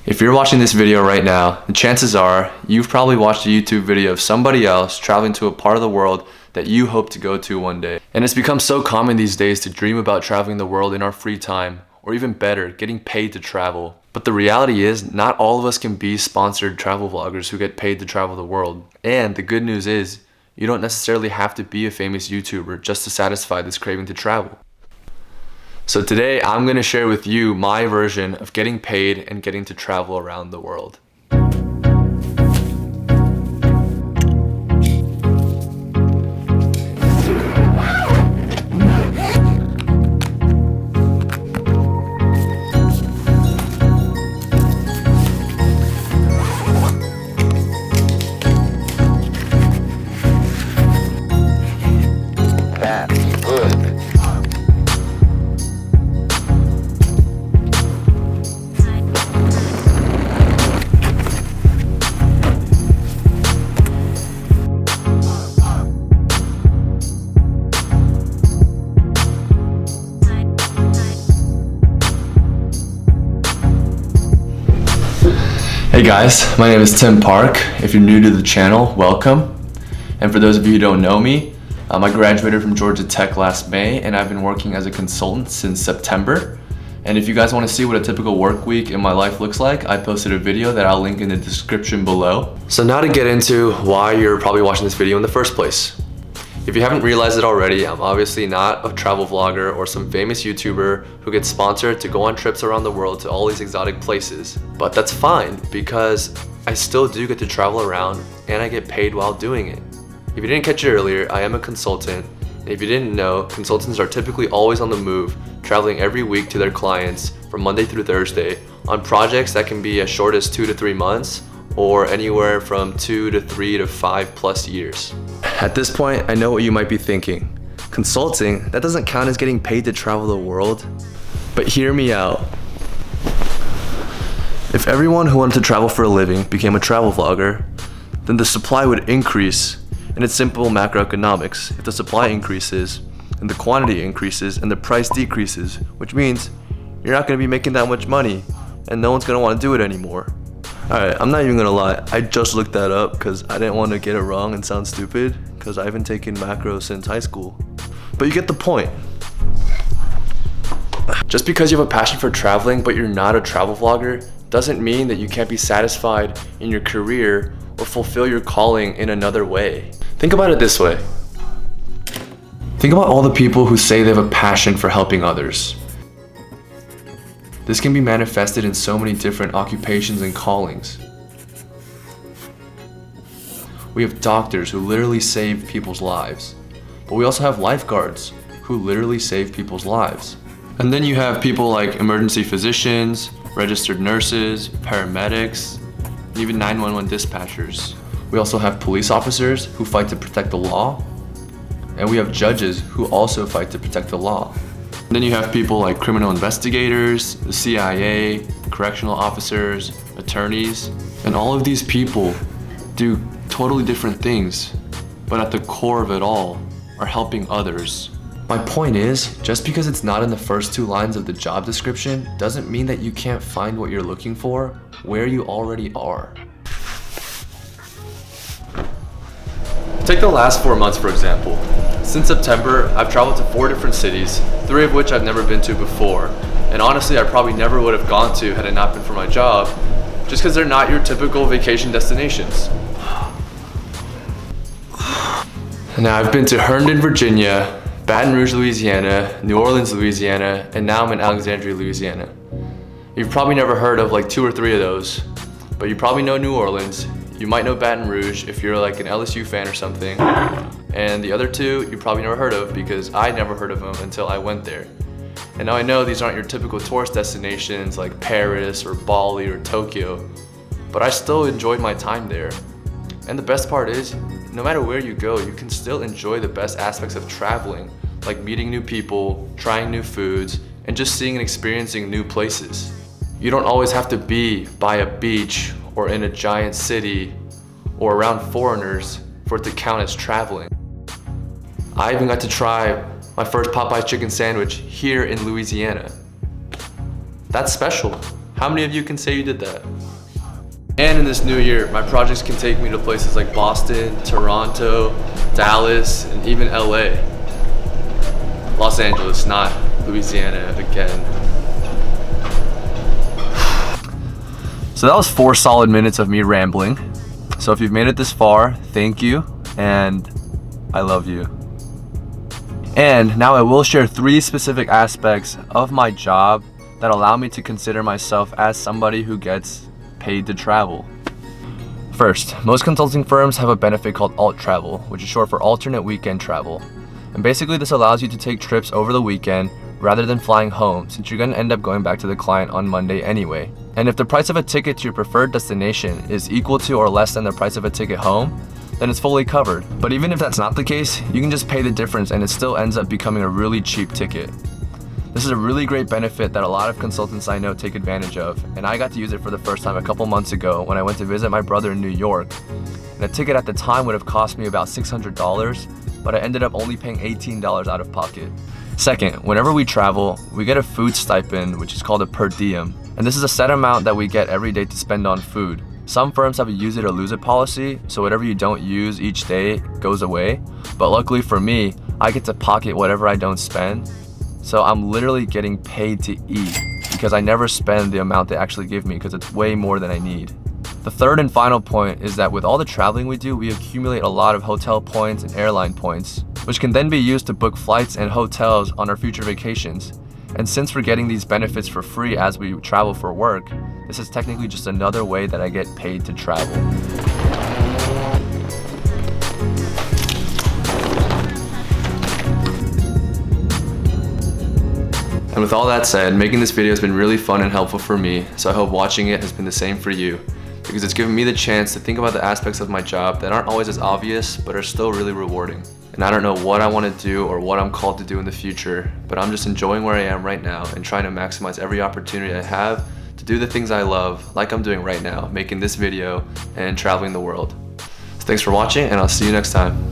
If you're watching this video right now, the chances are you've probably watched a YouTube video of somebody else traveling to a part of the world that you hope to go to one day. And it's become so common these days to dream about traveling the world in our free time, or even better, getting paid to travel. But the reality is, not all of us can be sponsored travel vloggers who get paid to travel the world. And the good news is, you don't necessarily have to be a famous YouTuber just to satisfy this craving to travel. So today, I'm going to share with you my version of getting paid and getting to travel around the world. Hey guys, my name is Tim Park. If you're new to the channel, welcome. And for those of you who don't know me, I graduated from Georgia Tech last May and I've been working as a consultant since September. And if you guys want to see what a typical work week in my life looks like, I posted a video that I'll link in the description below. So now to get into why you're probably watching this video in the first place. If you haven't realized it already, I'm obviously not a travel vlogger or some famous YouTuber who gets sponsored to go on trips around the world to all these exotic places. But that's fine because I still do get to travel around and I get paid while doing it. If you didn't catch it earlier, I am a consultant. And if you didn't know, consultants are typically always on the move, traveling every week to their clients from Monday through Thursday on projects that can be as short as 2 to 3 months or anywhere from 2 to 3 to 5+ years. At this point, I know what you might be thinking. Consulting, that doesn't count as getting paid to travel the world. But hear me out. If everyone who wanted to travel for a living became a travel vlogger, then the supply would increase. And it's simple macroeconomics. If the supply increases, and the quantity increases, and the price decreases, which means you're not gonna be making that much money, and no one's gonna wanna do it anymore. Alright, I'm not even gonna lie, I just looked that up because I didn't want to get it wrong and sound stupid because I haven't taken macro since high school. But you get the point. Just because you have a passion for traveling but you're not a travel vlogger doesn't mean that you can't be satisfied in your career or fulfill your calling in another way. Think about it this way. Think about all the people who say they have a passion for helping others. This can be manifested in so many different occupations and callings. We have doctors who literally save people's lives, but we also have lifeguards who literally save people's lives. And then you have people like emergency physicians, registered nurses, paramedics, and even 911 dispatchers. We also have police officers who fight to protect the law, and we have judges who also fight to protect the law. Then you have people like criminal investigators, the CIA, correctional officers, attorneys, and all of these people do totally different things, but at the core of it all are helping others. My point is, just because it's not in the first 2 lines of the job description doesn't mean that you can't find what you're looking for where you already are. Take the last 4 months for example. Since September, I've traveled to 4 different cities, 3 of which I've never been to before. And honestly, I probably never would have gone to had it not been for my job, just because they're not your typical vacation destinations. Now, I've been to Herndon, Virginia, Baton Rouge, Louisiana, New Orleans, Louisiana, and now I'm in Alexandria, Louisiana. You've probably never heard of like 2 or 3 of those, but you probably know New Orleans. You might know Baton Rouge if you're like an LSU fan or something. And the other 2 you probably never heard of because I never heard of them until I went there. And now I know these aren't your typical tourist destinations like Paris or Bali or Tokyo, but I still enjoyed my time there. And the best part is, no matter where you go, you can still enjoy the best aspects of traveling, like meeting new people, trying new foods, and just seeing and experiencing new places. You don't always have to be by a beach or in a giant city or around foreigners for it to count as traveling. I even got to try my first Popeye's chicken sandwich here in Louisiana. That's special. How How many of you can say you did that? And in this new year, my projects can take me to places like Boston, Toronto, Dallas, and even LA. Los Angeles, not Louisiana again. So that was 4 solid minutes of me rambling. So if you've made it this far, thank you, and I love you. And now I will share 3 specific aspects of my job that allow me to consider myself as somebody who gets paid to travel. First, most consulting firms have a benefit called alt travel, which is short for alternate weekend travel. And basically this allows you to take trips over the weekend rather than flying home, since you're going to end up going back to the client on Monday anyway. And if the price of a ticket to your preferred destination is equal to or less than the price of a ticket home, then it's fully covered. But even if that's not the case, you can just pay the difference and it still ends up becoming a really cheap ticket. This is a really great benefit that a lot of consultants I know take advantage of, and I got to use it for the first time a couple months ago when I went to visit my brother in New York. And a ticket at the time would have cost me about $600, but I ended up only paying $18 out of pocket. Second, whenever we travel, we get a food stipend, which is called a per diem. And this is a set amount that we get every day to spend on food. Some firms have a use it or lose it policy, so whatever you don't use each day goes away. But luckily for me, I get to pocket whatever I don't spend. So I'm literally getting paid to eat because I never spend the amount they actually give me because it's way more than I need. The third and final point is that with all the traveling we do, we accumulate a lot of hotel points and airline points, which can then be used to book flights and hotels on our future vacations. And since we're getting these benefits for free as we travel for work, this is technically just another way that I get paid to travel. And with all that said, making this video has been really fun and helpful for me, so I hope watching it has been the same for you, because it's given me the chance to think about the aspects of my job that aren't always as obvious, but are still really rewarding. And I don't know what I want to do or what I'm called to do in the future, but I'm just enjoying where I am right now and trying to maximize every opportunity I have to do the things I love, like I'm doing right now, making this video and traveling the world. So thanks for watching, and I'll see you next time.